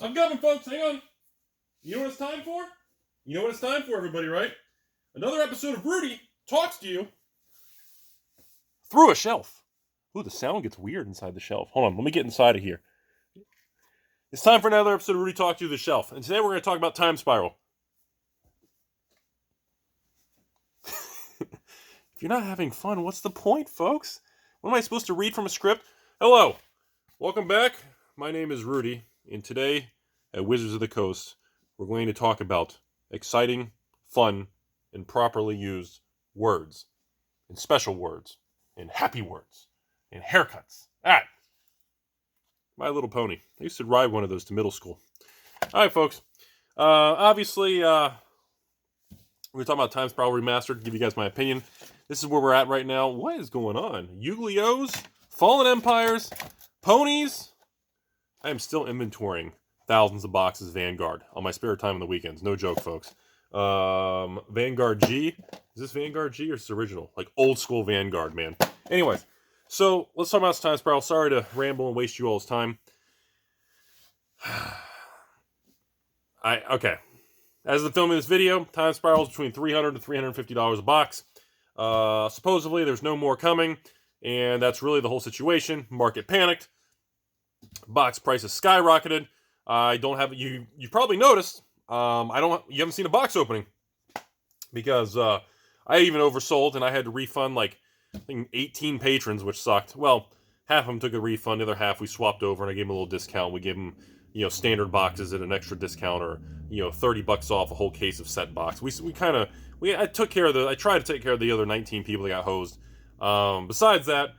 I'm coming, folks. Hang on. You know what it's time for? You know what it's time for, everybody, right? Another episode of Rudy talks to you through a shelf. Ooh, the sound gets weird inside the shelf. Hold on, let me get inside of here. It's time for another episode of Rudy Talks to You through the shelf. And today we're going to talk about Timespiral. If you're not having fun, what's the point, folks? What am I supposed to read from a script? Hello. Welcome back. My name is Rudy, and today at Wizards of the Coast, we're going to talk about exciting, fun, and properly used words, and special words, and happy words, and haircuts. All right. My Little Pony. I used to ride one of those to middle school. All right, folks. Obviously, we're talking about Timespiral Remastered, to give you guys my opinion. This is where we're at right now. What is going on? Yu-Gi-Ohs? Fallen Empires? Ponies? I am still inventorying thousands of boxes of Vanguard on my spare time on the weekends. No joke, folks. Vanguard G. Is this Vanguard G or is this original? Like old school Vanguard, man. Anyways, so let's talk about Timespiral. Sorry to ramble and waste you all's time. Okay. As of the filming this video, Timespiral is between $300 to $350 a box. Supposedly, there's no more coming, and that's really the whole situation. Market panicked. Box prices skyrocketed. I don't have you. You probably noticed. You haven't seen a box opening because I even oversold and I had to refund like I think 18 patrons, which sucked. Well, half of them took a refund, the other half we swapped over, and I gave them a little discount. We gave them standard boxes at an extra discount, or $30 off a whole case of set box. I tried to take care of the other 19 people that got hosed. Besides that,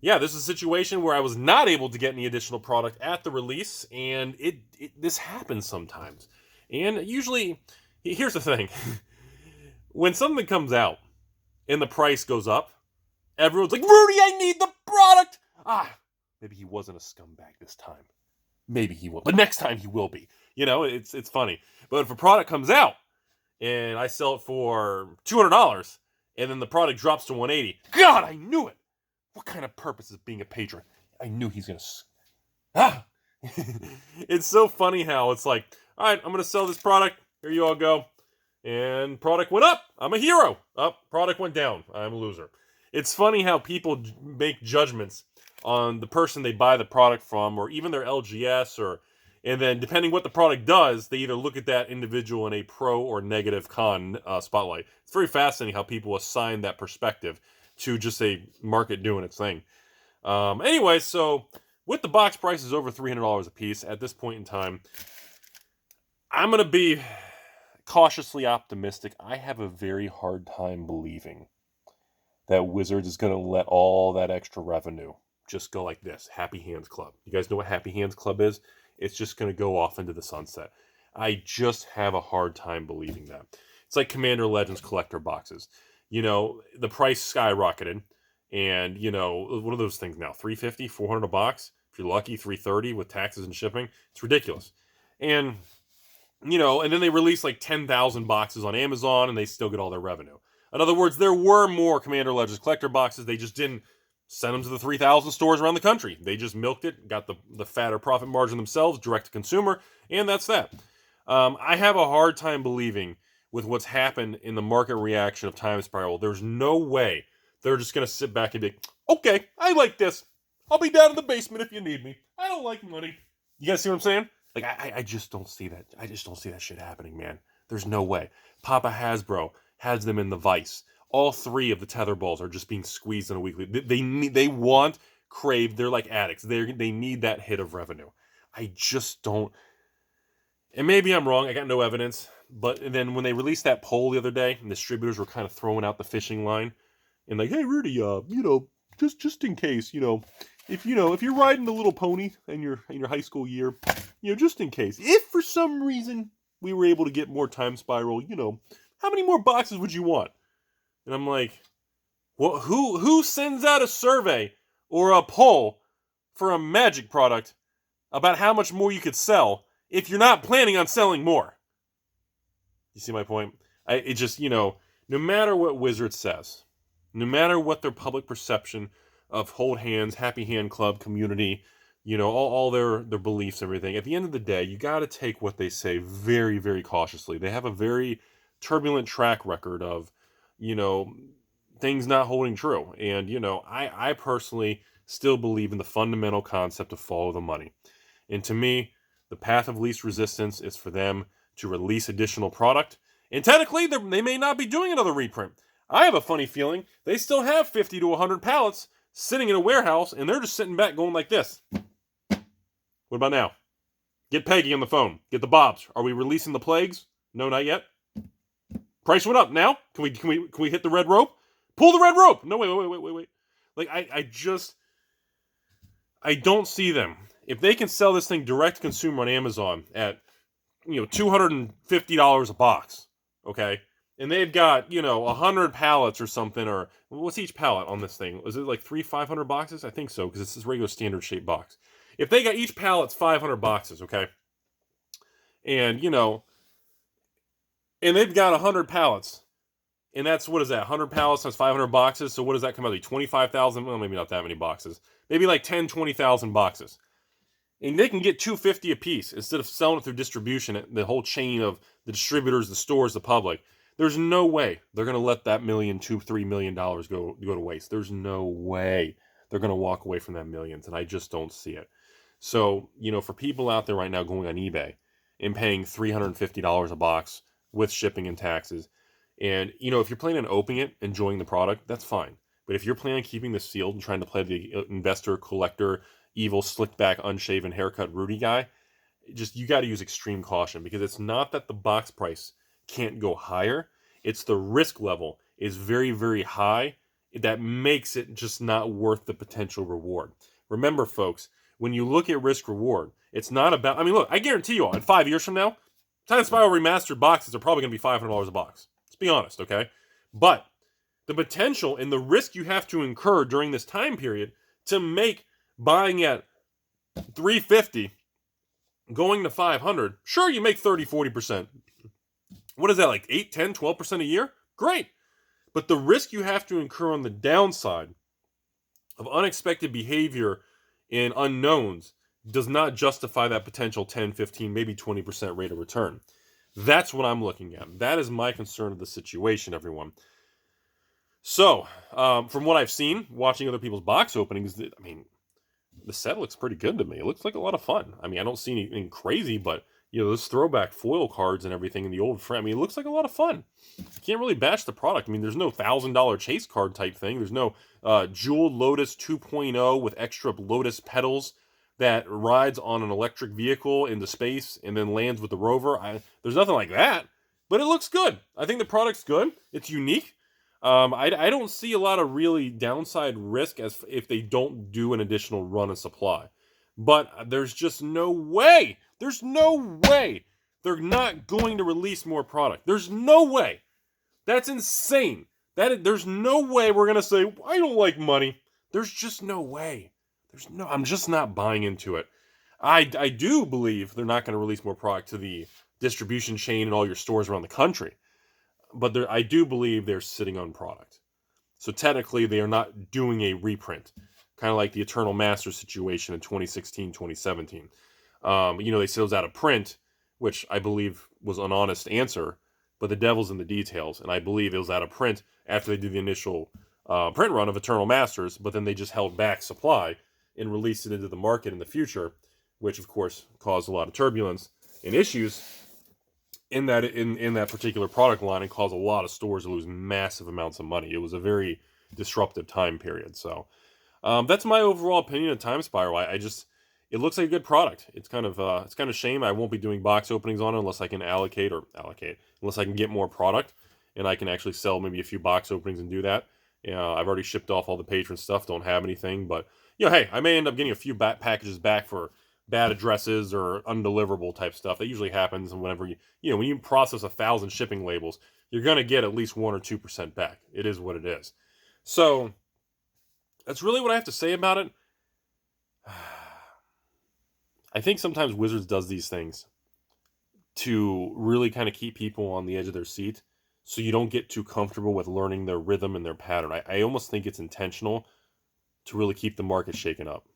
yeah, this is a situation where I was not able to get any additional product at the release, and this happens sometimes. And usually, here's the thing. When something comes out and the price goes up, everyone's like, Rudy, I need the product! Maybe he wasn't a scumbag this time. Maybe he will. But next time he will be. It's funny. But if a product comes out, and I sell it for $200, and then the product drops to $180, God, I knew it! What kind of purpose is being a patron? I knew he's going to... It's so funny how it's like, all right, I'm going to sell this product. Here you all go. And product went up. I'm a hero. Product went down. I'm a loser. It's funny how people make judgments on the person they buy the product from, or even their LGS, and then depending what the product does, they either look at that individual in a pro or negative con spotlight. It's very fascinating how people assign that perspective to just a market doing its thing. Anyway, so with the box prices over $300 a piece at this point in time, I'm going to be cautiously optimistic. I have a very hard time believing that Wizards is going to let all that extra revenue just go like this. Happy Hands Club. You guys know what Happy Hands Club is? It's just going to go off into the sunset. I just have a hard time believing that. It's like Commander Legends collector boxes. The price skyrocketed, and what are those things now? $350, $400 a box. If you're lucky, $330 with taxes and shipping. It's ridiculous. And and then they release like 10,000 boxes on Amazon, and they still get all their revenue. In other words, there were more Commander Legends collector boxes. They just didn't send them to the 3,000 stores around the country. They just milked it, got the fatter profit margin themselves, direct to consumer, and that's that. I have a hard time believing with what's happened in the market reaction of Timespiral. There's no way they're just going to sit back and be, okay, I like this. I'll be down in the basement if you need me. I don't like money. You guys see what I'm saying? Like, I just don't see that. I just don't see that shit happening, man. There's no way. Papa Hasbro has them in the vice. All three of the tether balls are just being squeezed on a weekly. They want, crave. They're like addicts. They need that hit of revenue. I just don't. And maybe I'm wrong. I got no evidence. But then when they released that poll the other day, and distributors were kind of throwing out the fishing line, and like, hey Rudy, just in case, if you're riding the little pony in your high school year, just in case, if for some reason we were able to get more Timespiral, how many more boxes would you want? And I'm like, well, who sends out a survey or a poll for a Magic product about how much more you could sell if you're not planning on selling more? You see my point? No matter what Wizard says, no matter what their public perception of Hold Hands, Happy Hand Club community you know, all their beliefs and everything. At the end of the day, you got to take what they say very, very cautiously. They have a very turbulent track record of, you know, things not holding true. And, you know, I personally still believe in the fundamental concept of follow the money. And to me, the path of least resistance is for them to release additional product. And technically, they may not be doing another reprint. I have a funny feeling they still have 50 to 100 pallets sitting in a warehouse, and they're just sitting back going like this. What about now? Get Peggy on the phone. Get the Bobs. Are we releasing the Plagues? No, not yet. Price went up. Now? Can we hit the red rope? Pull the red rope. No, wait. Like, I don't see them. If they can sell this thing direct to consumer on Amazon at, you know, $250 a box, okay? And they've got, you know, 100 pallets or something, or what's each pallet on this thing? Is it like 500 boxes? I think so, because it's this regular standard shaped box. If they got each pallet's 500 boxes, okay? And, you know, and they've got 100 pallets, and that's, what is that, 100 pallets times 500 boxes, so what does that come out to? 25,000? Well, maybe not that many boxes. Maybe like 10, 20,000 boxes. And they can get $250 a piece instead of selling it through distribution, the whole chain of the distributors, the stores, the public. There's no way they're going to let that $2, $3 million go to waste. There's no way they're going to walk away from that millions, and I just don't see it. So, you know, for people out there right now going on eBay and paying $350 a box with shipping and taxes, and, you know, if you're planning on opening it, enjoying the product, that's fine. But if you're planning on keeping this sealed and trying to play the investor, collector, evil, slicked back, unshaven, haircut Rudy guy, just, you got to use extreme caution, because it's not that the box price can't go higher. It's the risk level is very, very high that makes it just not worth the potential reward. Remember, folks, when you look at risk reward, it's not about, I mean, look, I guarantee you all, in 5 years from now, Timespiral remastered boxes are probably going to be $500 a box. Let's be honest, okay? But the potential and the risk you have to incur during this time period to make buying at $350 going to $500, sure, you make 30, 40%. What is that, like 8, 10, 12% a year? Great. But the risk you have to incur on the downside of unexpected behavior and unknowns does not justify that potential 10, 15, maybe 20% rate of return. That's what I'm looking at. That is my concern of the situation, everyone. So, from what I've seen, watching other people's box openings, I mean, the set looks pretty good to me. It looks like a lot of fun. I mean, I don't see anything crazy, but, you know, those throwback foil cards and everything in the old frame, I mean, it looks like a lot of fun. You can't really bash the product. I mean, there's no $1,000 chase card type thing. There's no jeweled Lotus 2.0 with extra Lotus pedals that rides on an electric vehicle into space and then lands with the rover. There's nothing like that, but it looks good. I think the product's good. It's unique. I don't see a lot of really downside risk as if they don't do an additional run of supply. But there's just no way. There's no way they're not going to release more product. There's no way. That's insane. There's no way we're going to say, I don't like money. There's just no way. I'm just not buying into it. I do believe they're not going to release more product to the distribution chain and all your stores around the country. But I do believe they're sitting on product. So technically, they are not doing a reprint. Kind of like the Eternal Masters situation in 2016, 2017. You know, they said it was out of print, which I believe was an honest answer, but the devil's in the details. And I believe it was out of print after they did the initial print run of Eternal Masters, but then they just held back supply and released it into the market in the future, which of course caused a lot of turbulence and issues in that particular product line and caused a lot of stores to lose massive amounts of money. It was a very disruptive time period. So that's my overall opinion of Timespiral. It looks like a good product. It's kind of a shame I won't be doing box openings on it unless I can unless I can get more product and I can actually sell maybe a few box openings and do that. I've already shipped off all the Patron stuff. Don't have anything, but you know, hey, I may end up getting a few packages back for bad addresses or undeliverable type stuff. That usually happens, and whenever when you process 1,000 shipping labels, you're going to get at least 1 or 2% back. It is what it is. So that's really what I have to say about it. I think sometimes Wizards does these things to really kind of keep people on the edge of their seat so you don't get too comfortable with learning their rhythm and their pattern. I almost think it's intentional to really keep the market shaken up.